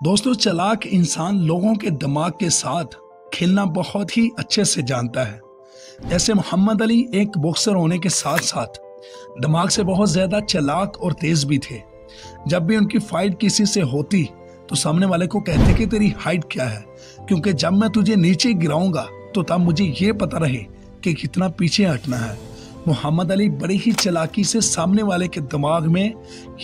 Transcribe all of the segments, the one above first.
दोस्तों, चालाक इंसान लोगों के दिमाग के साथ खेलना बहुत ही अच्छे से जानता है। जैसे मोहम्मद अली एक बॉक्सर होने के साथ साथ दिमाग से बहुत ज्यादा चालाक और तेज भी थे। जब भी उनकी फाइट किसी से होती तो सामने वाले को कहते कि तेरी हाइट क्या है, क्योंकि जब मैं तुझे नीचे गिराऊंगा तो तब मुझे ये पता रहे कि कितना पीछे हटना है। मोहम्मद अली बड़ी ही चालाकी से सामने वाले के दिमाग में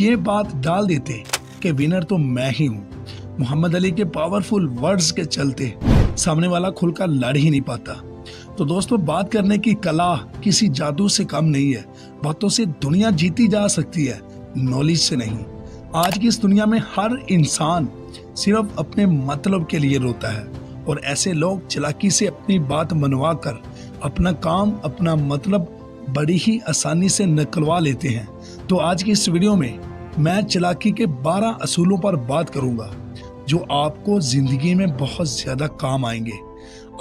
ये बात डाल देते कि विनर तो मैं ही हूँ। मोहम्मद अली के पावरफुल वर्ड्स के चलते सामने वाला खुलकर लड़ ही नहीं पाता। तो दोस्तों, बात करने की कला किसी जादू से कम नहीं है। बातों से दुनिया जीती जा सकती है, नॉलेज से नहीं। आज की इस दुनिया में हर इंसान सिर्फ अपने मतलब के लिए रोता है और ऐसे लोग चालाकी से अपनी बात मनवा कर अपना काम, अपना मतलब बड़ी ही आसानी से निकलवा लेते हैं। तो आज की इस वीडियो में मैं चालाकी के 12 असूलों पर बात करूंगा जो आपको जिंदगी में बहुत ज्यादा काम आएंगे।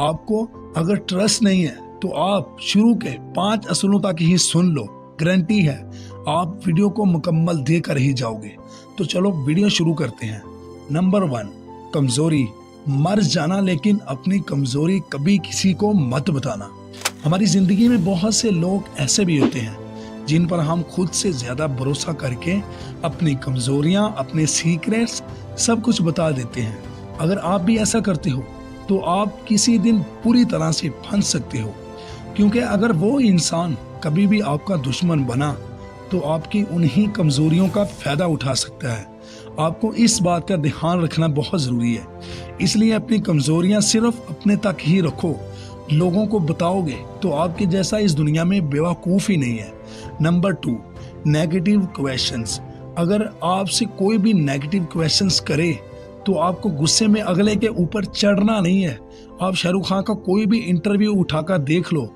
आपको अगर ट्रस्ट नहीं है तो आप शुरू के 5 असूलों तक ही सुन लो, गारंटी है आप वीडियो को मुकम्मल देकर ही जाओगे। तो चलो वीडियो शुरू करते हैं। नंबर 1, कमजोरी। मर जाना, लेकिन अपनी कमजोरी कभी किसी को मत बताना। हमारी जिंदगी में बहुत से लोग ऐसे भी होते हैं जिन पर हम खुद से ज्यादा भरोसा करके अपनी कमजोरियां, अपने सीक्रेट्स सब कुछ बता देते हैं। अगर आप भी ऐसा करते हो तो आप किसी दिन पूरी तरह से फंस सकते हो, क्योंकि अगर वो इंसान कभी भी आपका दुश्मन बना तो आपकी उन्हीं कमजोरियों का फायदा उठा सकता है। आपको इस बात का ध्यान रखना बहुत जरूरी है। इसलिए अपनी कमजोरियां सिर्फ अपने तक ही रखो। लोगों को बताओगे तो आपके जैसा इस दुनिया में बेवकूफ ही नहीं है। Number 2, negative questions. अगर आपसे कोई भी नेगेटिव क्वेश्चंस करे तो आपको गुस्से में अगले के ऊपर चढ़ना नहीं है। आप शाहरुख खान का कोई भी इंटरव्यू उठाकर देख लो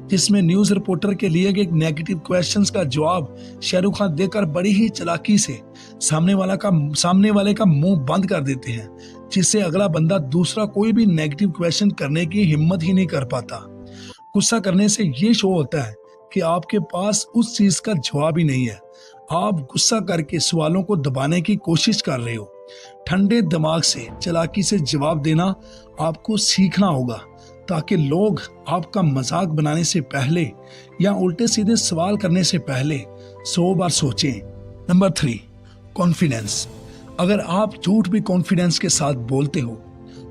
जिसमें न्यूज रिपोर्टर के लिए एक नेगेटिव क्वेश्चंस का जवाब शाहरुख खान देकर बड़ी ही चालाकी से सामने वाले का मुंह बंद कर देते हैं, जिससे अगला बंदा दूसरा कोई भी नेगेटिव क्वेश्चन करने की हिम्मत ही नहीं कर पाता। गुस्सा करने से ये शो होता है कि आपके पास उस चीज का जवाब ही नहीं है। आप गुस्सा करके सवालों को दबाने की कोशिश कर रहे हो। ठंडे दिमाग से चालाकी से जवाब देना आपको सीखना होगा, ताकि लोग आपका मजाक बनाने से पहले या उल्टे सीधे सवाल करने से पहले 100 बार सोचें। Number 3, confidence. अगर आप झूठ भी कॉन्फिडेंस के साथ बोलते हो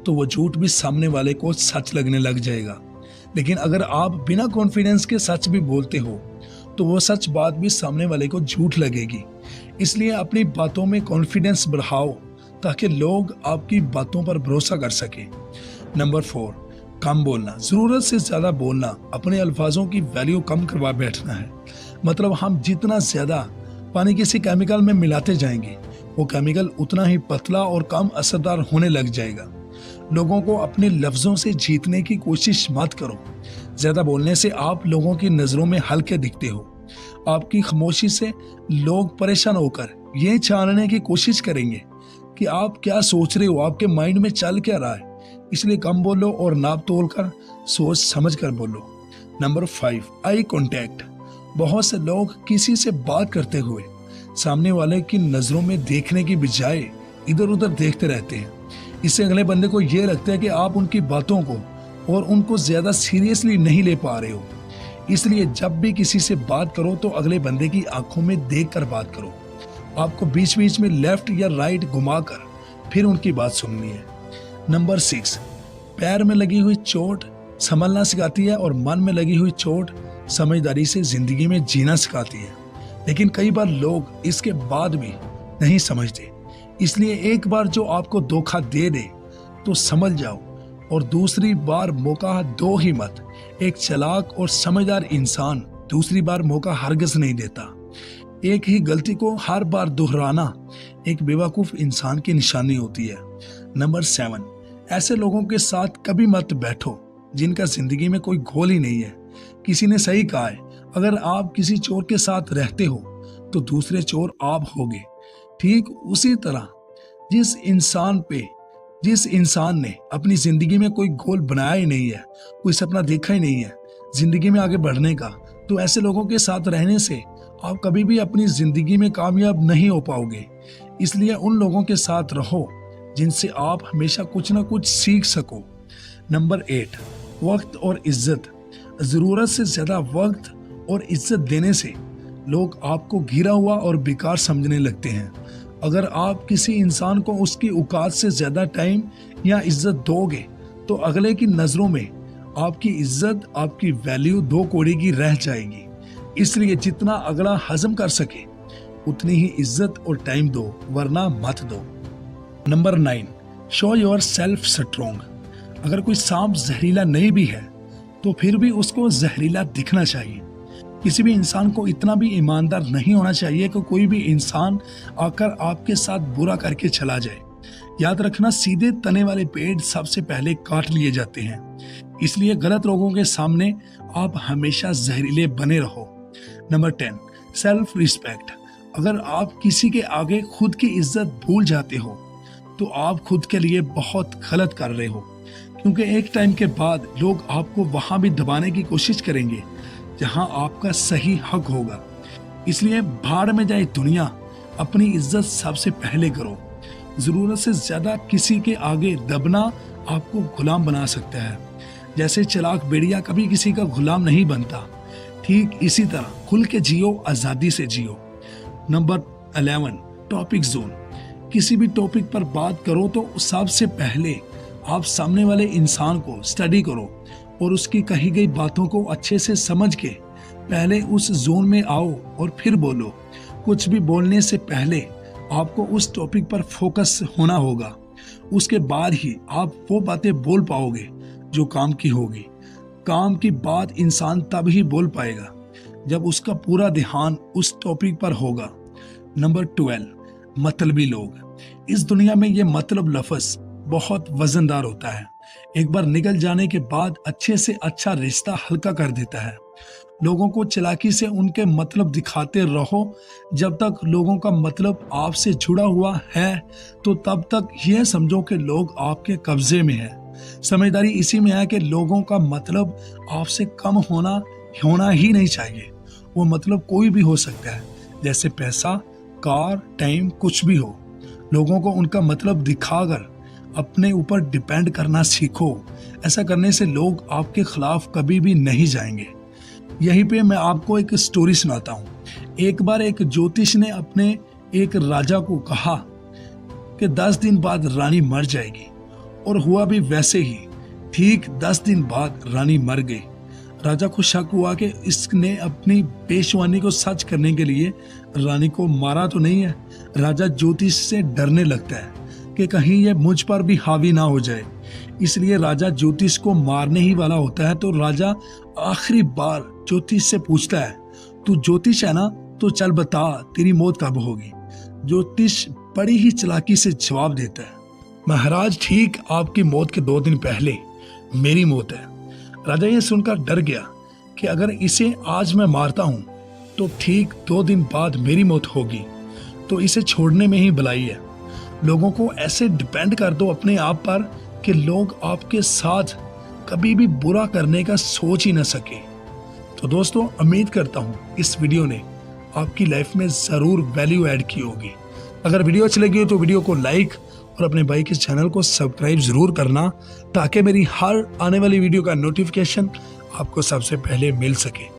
तो वो झूठ भी सामने वाले को सच लगने लग जाएगा। लेकिन अगर आप बिना कॉन्फिडेंस के सच भी बोलते हो तो वो सच बात भी सामने वाले को झूठ लगेगी। इसलिए अपनी बातों में कॉन्फिडेंस बढ़ाओ ताकि लोग आपकी बातों पर भरोसा कर सके। नंबर 4, कम बोलना। जरूरत से ज्यादा बोलना अपने अल्फाजों की वैल्यू कम करवा बैठना है। मतलब हम जितना ज्यादा पानी किसी केमिकल में मिलाते जाएंगे वो केमिकल उतना ही पतला और कम असरदार होने लग जाएगा। लोगों को अपने लफ्जों से जीतने की कोशिश मत करो। ज्यादा बोलने से आप लोगों की नजरों में हल्के दिखते हो। आपकी खामोशी से लोग परेशान होकर ये जानने की कोशिश करेंगे कि आप क्या सोच रहे हो, आपके माइंड में चल क्या रहा है। इसलिए कम बोलो और नाप तोल कर सोच समझ कर बोलो। Number 5, eye contact. बहुत से लोग किसी से बात करते हुए सामने वाले की नजरों में देखने की बजाय इधर उधर देखते रहते हैं। इससे अगले बंदे को यह लगता है कि आप उनकी बातों को और उनको ज्यादा सीरियसली नहीं ले पा रहे हो। इसलिए जब भी किसी से बात करो तो अगले बंदे की आंखों में देखकर बात करो। आपको बीच बीच में लेफ्ट या राइट घुमाकर फिर उनकी बात सुननी है। नंबर 6, पैर में लगी हुई चोट संभलना सिखाती है और मन में लगी हुई चोट समझदारी से जिंदगी में जीना सिखाती है। लेकिन कई बार लोग इसके बाद भी नहीं समझते। इसलिए एक बार जो आपको धोखा दे दे तो समझ जाओ और दूसरी बार मौका दो ही मत। एक चालाक और समझदार इंसान दूसरी बार मौका हरगिज़ नहीं देता। एक ही गलती को हर बार दोहराना एक बेवकूफ इंसान की निशानी होती है। नंबर 7, ऐसे लोगों के साथ कभी मत बैठो जिनका जिंदगी में कोई गोल ही नहीं है। किसी ने सही कहा है, अगर आप किसी चोर के साथ रहते हो तो दूसरे चोर आप होगे। ठीक उसी तरह जिस इंसान ने अपनी जिंदगी में कोई गोल बनाया ही नहीं है, कोई सपना देखा ही नहीं है जिंदगी में आगे बढ़ने का, तो ऐसे लोगों के साथ रहने से आप कभी भी अपनी जिंदगी में कामयाब नहीं हो पाओगे। इसलिए उन लोगों के साथ रहो जिनसे आप हमेशा कुछ ना कुछ सीख सको। नंबर 8, वक्त और इज्जत। ज़रूरत से ज़्यादा वक्त और इज्जत देने से लोग आपको गिरा हुआ और बेकार समझने लगते हैं। अगर आप किसी इंसान को उसकी औकात से ज़्यादा टाइम या इज्जत दोगे तो अगले की नज़रों में आपकी इज्जत, आपकी वैल्यू 2 कौड़ी की रह जाएगी। इसलिए जितना अगला हजम कर सके उतनी ही इज्जत और टाइम दो, वरना मत दो। Number 9, show your self strong. अगर कोई सांप जहरीला नहीं भी है तो फिर भी उसको जहरीला दिखना चाहिए। किसी भी इंसान को इतना भी ईमानदार नहीं होना चाहिए कि कोई भी इंसान आकर आपके साथ बुरा करके चला जाए। याद रखना, सीधे तने वाले पेड़ सबसे पहले काट लिए जाते हैं। इसलिए गलत लोगों के सामने आप हमेशा जहरीले बने रहो। Number 10, self respect. अगर आप किसी के आगे खुद की इज्जत भूल जाते हो तो आप खुद के लिए बहुत गलत कर रहे हो, क्योंकि एक टाइम के बाद लोग आपको वहां भी दबाने की कोशिश करेंगे जहां आपका सही हक होगा। इसलिए भाड़ में जाए दुनिया, अपनी इज्जत सबसे पहले करो। जरूरत से ज्यादा किसी के आगे दबना आपको गुलाम बना सकता है। जैसे चालाक भेड़िया कभी किसी का गुलाम नहीं बनता, ठीक इसी तरह खुल के जियो, आजादी से जियो। Number 11, topic zone. किसी भी टॉपिक पर बात करो तो सबसे पहले आप सामने वाले इंसान को स्टडी करो और उसकी कही गई बातों को अच्छे से समझ के पहले उस जोन में आओ और फिर बोलो। कुछ भी बोलने से पहले आपको उस टॉपिक पर फोकस होना होगा। उसके बाद ही आप वो बातें बोल पाओगे जो काम की होगी। काम की बात इंसान तब ही बोल पाएगा जब उसका पूरा ध्यान उस टॉपिक पर होगा। नंबर 12, मतलबी लोग। इस दुनिया में ये मतलब लफ्ज बहुत वजनदार होता है। एक बार निकल जाने के बाद अच्छे से अच्छा रिश्ता हल्का कर देता है। लोगों को चालाकी से उनके मतलब दिखाते रहो। जब तक लोगों का मतलब आपसे जुड़ा हुआ है तो तब तक यह समझो कि लोग आपके कब्जे में है। समझदारी इसी में है कि लोगों का मतलब आपसे कम होना ही नहीं चाहिए। वो मतलब कोई भी हो सकता है, जैसे पैसा, कार, टाइम, कुछ भी हो। लोगों को उनका मतलब दिखाकर अपने ऊपर डिपेंड करना सीखो। ऐसा करने से लोग आपके खिलाफ कभी भी नहीं जाएंगे। यहीं पे मैं आपको एक स्टोरी सुनाता हूँ। एक बार एक ज्योतिष ने अपने एक राजा को कहा कि 10 दिन बाद रानी मर जाएगी, और हुआ भी वैसे ही। ठीक 10 दिन बाद रानी मर गई। राजा को शक हुआ कि इसने अपनी पेशवानी को सच करने के लिए रानी को मारा तो नहीं है। राजा ज्योतिष से डरने लगता है कि कहीं ये मुझ पर भी हावी ना हो जाए। इसलिए राजा ज्योतिष को मारने ही वाला होता है। तो राजा आखिरी बार ज्योतिष से पूछता है, तू ज्योतिष है ना, तो चल बता तेरी मौत कब होगी। ज्योतिष बड़ी ही चालाकी से जवाब देता है, महाराज ठीक आपकी मौत के 2 दिन पहले मेरी मौत है। राजा ये सुनकर डर गया कि अगर इसे आज मैं मारता हूँ तो ठीक 2 दिन बाद मेरी मौत होगी, तो इसे छोड़ने में ही भलाई है। लोगों को ऐसे डिपेंड कर दो अपने आप पर कि लोग आपके साथ कभी भी बुरा करने का सोच ही न सके। तो दोस्तों, उम्मीद करता हूँ इस वीडियो ने आपकी लाइफ में ज़रूर वैल्यू ऐड की होगी। अगर वीडियो अच्छी लगी हो तो वीडियो को लाइक और अपने भाई के चैनल को सब्सक्राइब ज़रूर करना, ताकि मेरी हर आने वाली वीडियो का नोटिफिकेशन आपको सबसे पहले मिल सके।